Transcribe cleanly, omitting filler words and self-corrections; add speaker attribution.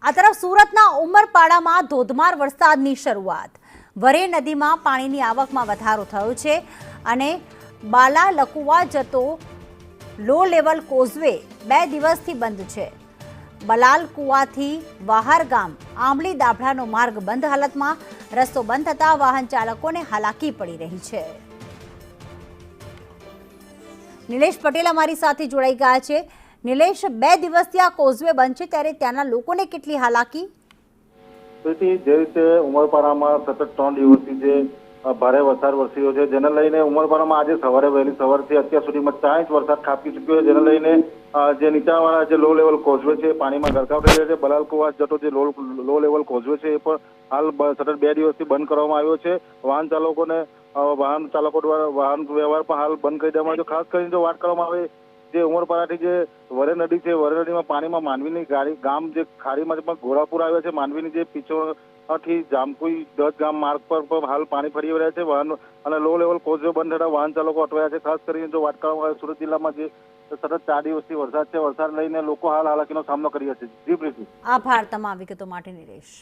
Speaker 1: આ તરફ સુરતના ઉમરપાડામાં ધોધમાર વરસાદની શરૂઆત। વરે નદીમાં પાણીની આવકમાં વધારો થયો છે અને બાલા લકુવા જતો લો લેવલ કોઝવે 2 દિવસથી બંધ છે। બલાલ કુવાથી વાહર ગામ આંબલી દાભડાનો માર્ગ બંધ હાલતમાં, રસ્તો બંધ થતા વાહન ચાલકોને હાલાકી પડી રહી છે। નિલેશ પટેલ અમારી સાથે જોડાઈ ગયા છે। નિલેશ, 2 દિવસથી આ કોઝવે બંધ છે ત્યારે ત્યાંના લોકોને કેટલી હાલાકી?
Speaker 2: જે રીતે ઉમરપાડામાં સતત 3 દિવસથી જે ભારે વરસાદ વરસ્યો છે, જેને લઈને ઉમરપાડામાં આજે સવારે વહેલી સવારથી અત્યાર સુધીમાં 4 ઇંચ વરસાદ ખાબકી ચૂક્યો છે, જેને લઈને જે નીચાણવાળા જે લો લેવલ કોઝવે છે પાણીમાં ગરકાવ થઈ રહ્યો છે। બલાલ કુવા જતો જે લો લેવલ કોઝવે છે એ પણ હાલ સતત 2 દિવસથી બંધ કરવામાં આવ્યો છે। વાહન ચાલકો દ્વારા વાહન વ્યવહાર પણ હાલ બંધ કરી દેવામાં આવ્યો। ખાસ કરીને જો વાત કરવામાં આવે જે ઉમરપાડાથી જે વરે નદી છે, વરે નદીમાં પાણીમાં માંડવીની ગામ જે ખાડીમાં પણ ઘોડાપુર આવ્યો છે। માંડવીની જે પીછોથી જામકુઈ 10 ગામ માર્ગ પર હાલ પાણી ફરી રહ્યા છે। વાહન અને લો લેવલ કોઝવે બંધ થતા વાહન ચાલકો અટવાયા છે। ખાસ કરીને જો વાત કરવામાં આવે સુરત જિલ્લામાં જે સતત 4 દિવસથી વરસાદ છે, વરસાદ લઈને લોકો હાલ હાલાકીનો સામનો કરી રહ્યા છે। જી પ્રીતિ,
Speaker 1: આભાર તમામ વિગતો માટે નિલેશ।